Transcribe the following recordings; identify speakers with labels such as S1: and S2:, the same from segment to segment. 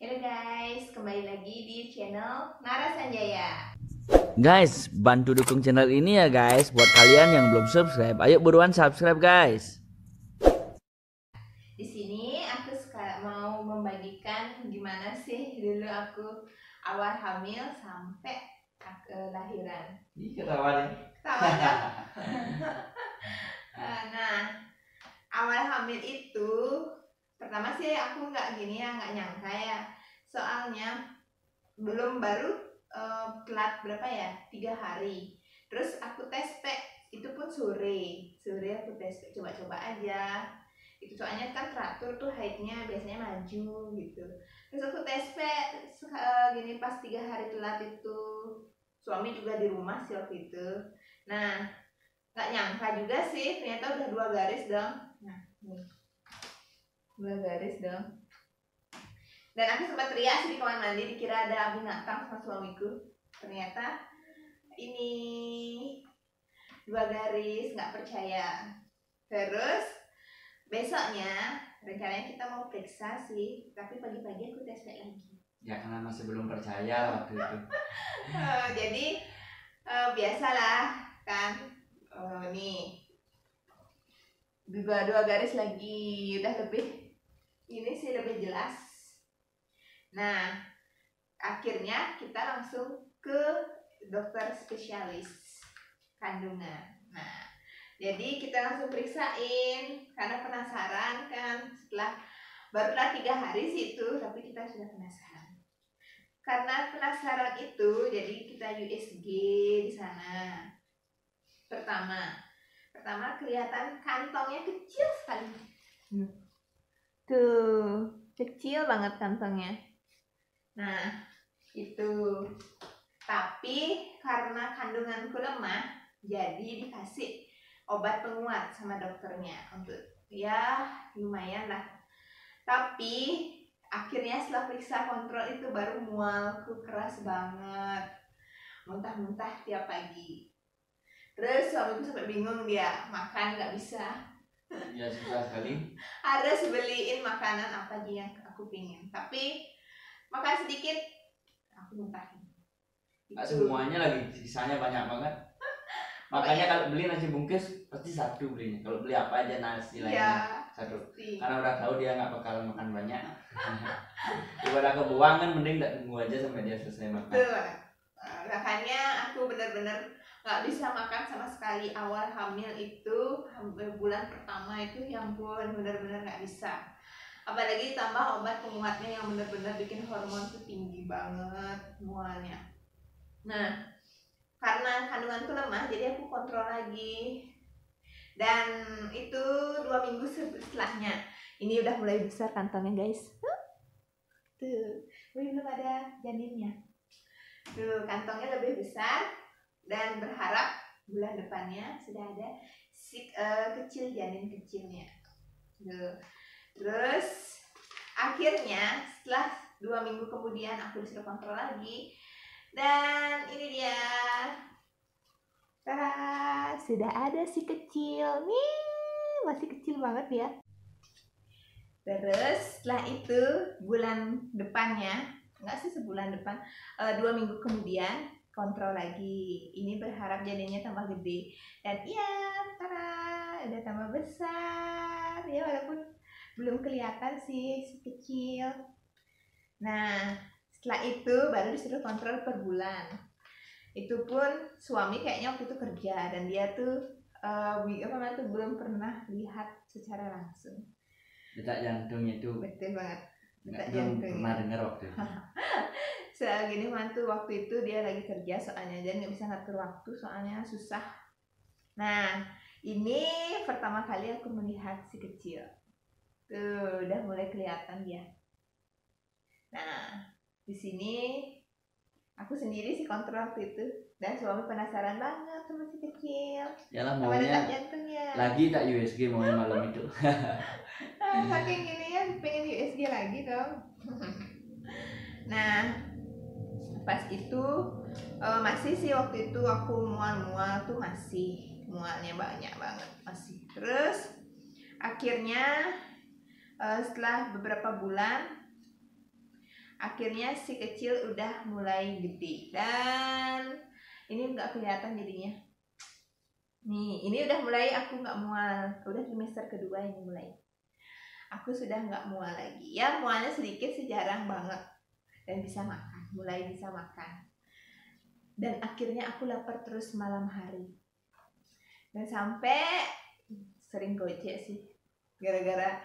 S1: Halo guys, kembali lagi di channel Nara Sanjaya.
S2: Guys, bantu dukung channel ini ya guys. Buat kalian yang belum subscribe, ayo buruan subscribe guys.
S1: Di sini aku mau membagikan gimana sih dulu aku awal hamil sampai lahiran.
S2: Ih, ketawa nih.
S1: Ketawa kan? Nah, awal hamil itu pertama sih aku nggak nyangka ya. Soalnya baru telat berapa ya, 3 hari. Terus aku tes P, itu pun sore aku tes P, coba-coba aja itu, soalnya kan teratur tuh haidnya biasanya maju gitu. Terus aku tes P gini pas 3 hari telat itu, suami juga di rumah sih waktu itu. Nah, nggak nyangka juga sih ternyata udah 2 garis dong. Nah, nih 2 garis dong. Dan aku sempat teriak sih di kamar mandi, dikira ada binatang sama suamiku. Ternyata ini 2 garis, nggak percaya. Terus besoknya rencananya kita mau periksa sih, tapi pagi-pagi aku tes lagi.
S2: Ya karena masih belum percaya waktu itu.
S1: Jadi biasalah kan, nih 2 garis lagi, udah lebih ini sih lebih jelas. Nah, akhirnya kita langsung ke dokter spesialis kandungan. Nah, jadi kita langsung periksain karena penasaran kan, barulah 3 hari sih itu, tapi kita sudah penasaran. Karena penasaran itu, jadi kita USG di sana. Pertama kelihatan kantongnya kecil sekali. Tuh, kecil banget kantongnya. Nah, itu. Tapi karena kandunganku lemah, jadi dikasih obat penguat sama dokternya untuk ya lumayan lah. Tapi akhirnya setelah periksa kontrol itu baru mualku keras banget, muntah-muntah tiap pagi. Terus suamiku sampai bingung, dia makan nggak bisa.
S2: Ya susah sekali.
S1: Harus beliin makanan apa aja yang aku pingin, tapi makan sedikit aku muntahin.
S2: Nggak semuanya lagi, sisanya banyak banget. Makanya kalau beli nasi bungkus pasti satu belinya. Kalau beli apa aja nasi lainnya satu. Karena udah tahu dia nggak bakal makan banyak. Daripada kebuang kan mending tunggu aja sampai dia selesai makan.
S1: Betul. Makanya aku benar-benar nggak bisa makan sama sekali awal hamil itu, bulan pertama itu yang pun benar-benar nggak bisa. Apalagi ditambah obat penguatnya yang benar-benar bikin hormon tuh tinggi banget mualnya. Nah, karena kandunganku lemah, jadi aku kontrol lagi. Dan itu 2 minggu setelahnya, ini udah mulai besar kantongnya guys. Tuh, belum ada janinnya. Tuh, kantongnya lebih besar, dan berharap bulan depannya sudah ada kecil janin kecilnya. Tuh. Terus akhirnya setelah 2 minggu kemudian aku disuruh kontrol lagi, dan ini dia, sudah ada si kecil nih, masih kecil banget ya. Terus setelah itu bulan depannya, enggak sih sebulan depan, 2 minggu kemudian kontrol lagi. Ini berharap janinnya tambah gede, dan iya, udah tambah besar ya, walaupun belum kelihatan sih si kecil. Nah, setelah itu baru disuruh kontrol per bulan. Itu pun suami kayaknya waktu itu kerja, dan dia tuh belum pernah lihat secara langsung
S2: detak jantung itu.
S1: Betul banget, detak
S2: jantung.
S1: jantung.
S2: Pernah dengar waktu itu.
S1: Gini mantu waktu itu dia lagi kerja soalnya, dan nggak bisa ngatur waktu soalnya susah. Nah, ini pertama kali aku melihat si kecil. Tuh, udah mulai kelihatan dia. Nah, di sini aku sendiri sih kontrol waktu itu, dan suami penasaran banget sama si kecil.
S2: Yalah, maunya lagi tak USG maunya malam itu.
S1: Saking gini ya, pengen USG lagi dong. Nah, pas itu masih sih waktu itu aku mual tuh, masih mualnya banyak banget masih. Terus akhirnya setelah beberapa bulan akhirnya si kecil udah mulai gede dan ini nggak kelihatan jadinya. Nih, ini udah mulai aku nggak mual, udah trimester kedua ini mulai. Aku sudah nggak mual lagi. Ya mualnya sedikit sih, jarang banget. Dan bisa makan, mulai bisa makan. Dan akhirnya aku lapar terus malam hari. Dan sampai sering gojek sih. Gara-gara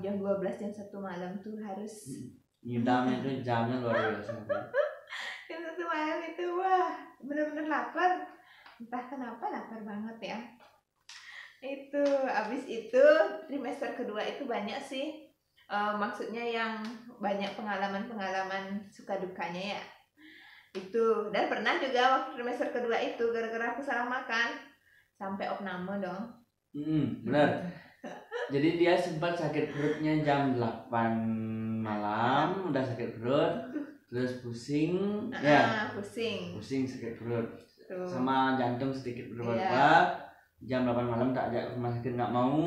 S1: jam 12 jam 1 malam tuh harus
S2: ngidamnya tuh jamnya luar biasa.
S1: Jam 1 malam itu wah bener-bener lapar. Entah kenapa lapar banget ya. Itu abis itu trimester kedua itu banyak sih maksudnya yang banyak pengalaman suka dukanya ya. Itu dan pernah juga waktu trimester kedua itu gara-gara aku salah makan sampai opname dong.
S2: Benar. Jadi dia sempat sakit perutnya jam 8 malam, udah sakit perut, terus pusing, pusing sakit perut. Sama jantung sedikit berubah-ubah. Jam 8 malam tak ajak ke rumah sakit, nggak mau.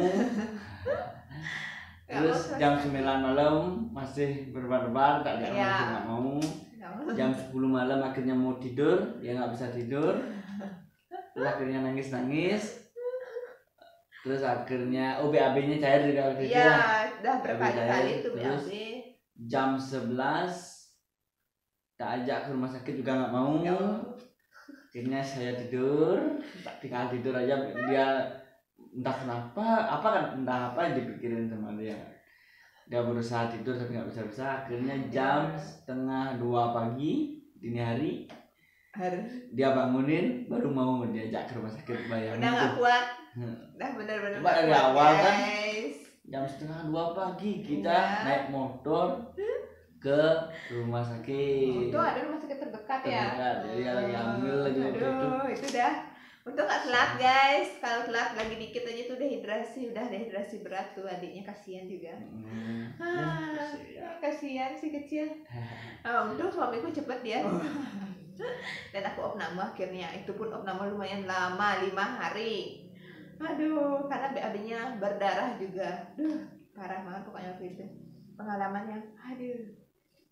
S2: Terus jam 9 malam masih berdebar-debar, tak ajak ke rumah sakit, nggak mau. Jam 10 malam akhirnya mau tidur, dia nggak bisa tidur. Terus akhirnya nangis. Terus akhirnya BAB-nya cair juga waktu itu.
S1: Iya, udah berkali-kali itu BAB.
S2: Jam 11 tak ajak ke rumah sakit juga nggak mau. Akhirnya saya tidur, tinggal tidur aja. Dia entah kenapa, entah apa yang dipikirin sama dia. Dia berusaha tidur tapi nggak bisa. Akhirnya jam 1:30 pagi dini hari dia bangunin, baru mau diajak ke rumah sakit. Bayangin
S1: udah nggak kuat, udah bener-bener
S2: coba dari awal kan jam 1:30 pagi kita naik motor ke rumah sakit.
S1: Untung ada rumah sakit terdekat ya.
S2: Jadi lagi hamil lagi waktu itu.
S1: Itu dah. Untung nggak telat guys. Kalau telat lagi dikit aja tuh udah dehidrasi berat tuh adiknya, kasihan juga. Kasihan si kecil. Untung suamiku cepet dia. Dan aku opname akhirnya. Itu pun opname lumayan lama, 5 hari. Aduh, karena BAB-nya berdarah juga. Parah banget pokoknya waktu itu. Pengalamannya,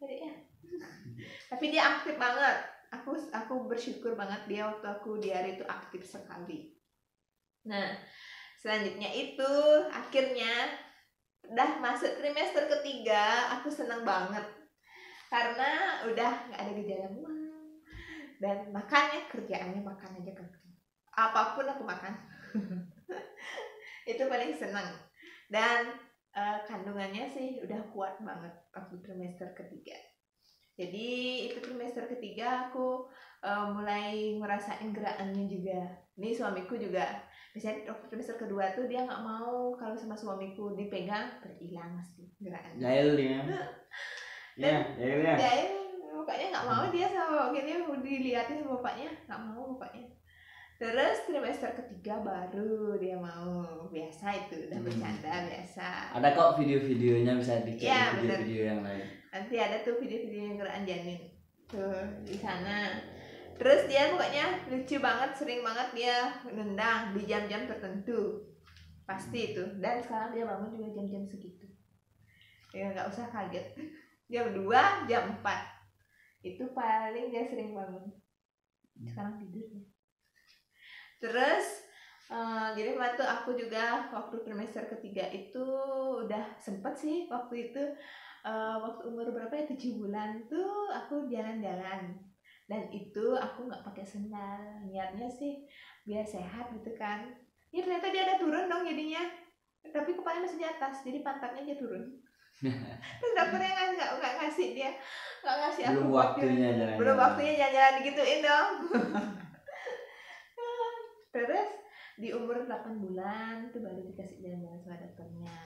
S1: ya. Tapi dia aktif banget. Aku bersyukur banget dia waktu aku di hari itu aktif sekali. Nah, selanjutnya itu akhirnya udah masuk trimester ketiga, aku seneng banget karena udah nggak ada gejala mual dan kerjaannya makan aja kan. Apapun aku makan. Itu paling seneng. Dan kandungannya sih udah kuat banget waktu trimester ketiga. Jadi itu trimester ketiga aku mulai ngerasain gerakannya juga. Ini suamiku juga. Misalnya waktu trimester kedua tuh dia nggak mau kalau sama suamiku dipegang, terhilang pasti gerakannya.
S2: Jail dia.
S1: Jail. Bapaknya nggak mau dia sama gini dilihatin sama bapaknya, nggak mau bapaknya. Terus trimester ketiga baru dia mau. Biasa itu udah bercanda biasa.
S2: Ada kok video-videonya, bisa dicek
S1: ya,
S2: video-video yang lain.
S1: Nanti ada tuh video-video yang gerakan janin tuh di sana. Terus dia pokoknya lucu banget, sering banget dia nendang di jam-jam tertentu. Pasti itu. Dan sekarang dia bangun juga jam-jam segitu. Ya nggak usah kaget. Jam 2, jam 4. Itu paling dia sering bangun. Sekarang tidurnya. Terus jadi waktu aku juga waktu trimester ketiga itu udah sempet sih waktu itu waktu umur berapa ya, 7 bulan tuh aku jalan-jalan dan itu aku nggak pakai sendal, niatnya sih biar sehat gitu kan. Ya ternyata dia ada turun dong jadinya, tapi kepalanya masih di atas, jadi pantatnya dia turun. Terus dokternya nggak ngasih dia, nggak ngasih aku belum waktunya jalan-jalan digituin dong. Terus di umur 8 bulan tuh baru dikasih jalan-jalan sama dokternya.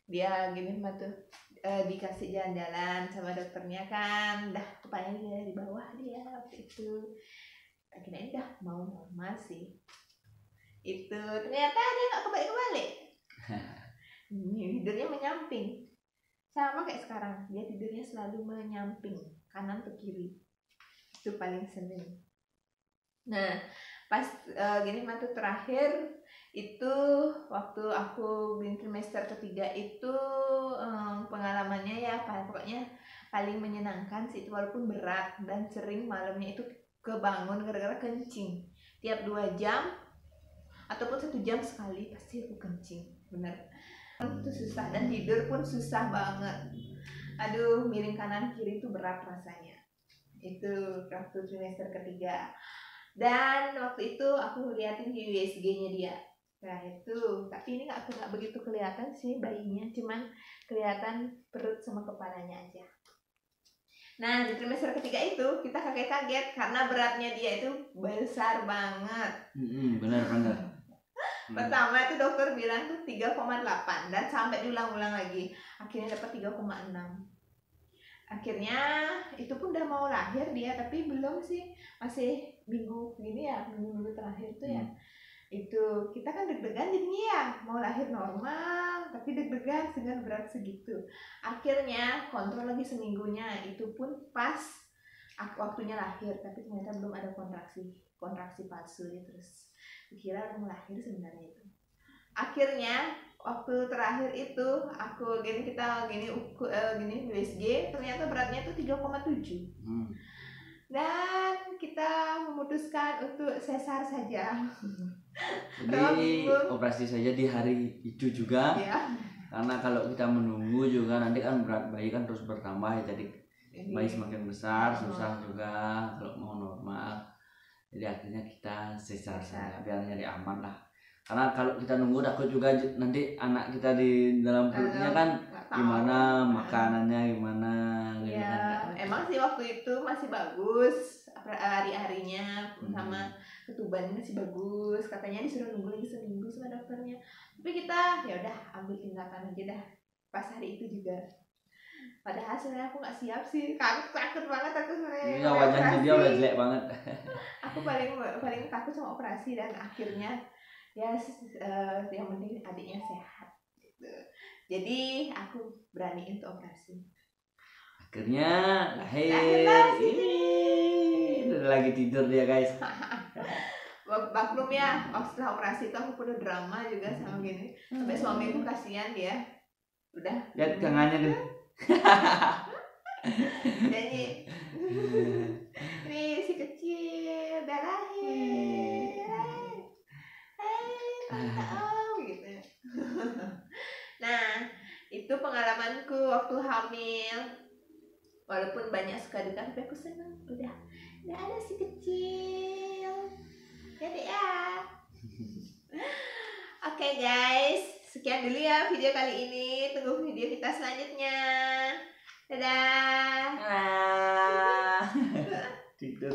S1: Dia gini mah tuh dikasih jalan-jalan sama dokternya kan, dah kepalanya dia di bawah dia waktu itu. Akhirnya udah mau normal sih. Itu ternyata dia nggak kebalik-kebalik. Tidurnya menyamping. Sama kayak sekarang, dia tidurnya selalu menyamping, kanan ke kiri. Itu paling seneng. Nah, pas gini waktu terakhir itu waktu aku di trimester ketiga itu pengalamannya ya pokoknya paling menyenangkan sih, walaupun berat dan sering malamnya itu kebangun gara-gara kencing tiap 2 jam ataupun 1 jam sekali pasti aku kencing, bener itu susah, dan tidur pun susah banget. Aduh, miring kanan kiri itu berat rasanya. Itu waktu trimester ketiga. Dan waktu itu aku liatin di USG-nya dia. Nah itu, tapi ini nggak begitu kelihatan sih bayinya, cuman kelihatan perut sama kepalanya aja. Nah di trimester ketiga itu kita kaget karena beratnya dia itu besar banget.
S2: Benar.
S1: Pertama itu dokter bilang tuh 3,8 dan sampai diulang-ulang lagi. Akhirnya dapat 3,6. Akhirnya itu pun udah mau lahir dia, tapi belum sih, masih minggu gini ya, minggu terakhir tuh ya. Itu kita kan deg-degan jadinya ya, mau lahir normal tapi deg-degan dengan berat segitu. Akhirnya kontrol lagi seminggunya, itu pun pas waktunya lahir, tapi ternyata belum ada kontraksi palsu ya, terus kira mau lahir sebenarnya itu. Akhirnya waktu terakhir itu aku kita USG, ternyata beratnya itu 3,7. Dan kita memutuskan untuk sesar saja.
S2: Jadi operasi saja di hari itu juga. Ya. Karena kalau kita menunggu juga nanti kan berat bayi kan terus bertambah ya, jadi bayi semakin besar susah juga kalau mau normal. Jadi akhirnya kita sesar saja biar nyari aman lah. Karena kalau kita nunggu takut juga nanti anak kita di dalam perutnya kan gimana makanannya gimana.
S1: Ya, emang sih waktu itu masih bagus hari-harinya sama ketubannya masih bagus. Katanya disuruh nunggu lagi seminggu sama dokternya. Tapi kita ya udah ambil tindakan aja dah pas hari itu juga. Padahal sebenarnya aku nggak siap sih, takut banget aku sebenarnya.
S2: Iya, wajahnya dia udah jelek banget.
S1: Aku paling takut sama operasi, dan akhirnya ya yang penting adiknya sehat gitu. Jadi aku berani untuk operasi.
S2: Akhirnya lahir. Udah lagi tidur dia guys.
S1: Maklum ya, setelah operasi itu aku penuh drama juga sama gini. Sampai suamiku kasihan dia. Udah.
S2: Lihat tangannya tuh.
S1: Jadi ini si kecil udah lahir, gitu. Nah itu pengalamanku waktu hamil, walaupun banyak suka duka tapi aku senang udah ada si kecil ya deh ya. Oke guys, sekian dulu ya video kali ini. Tunggu video kita selanjutnya. Dadah.
S2: Tidur.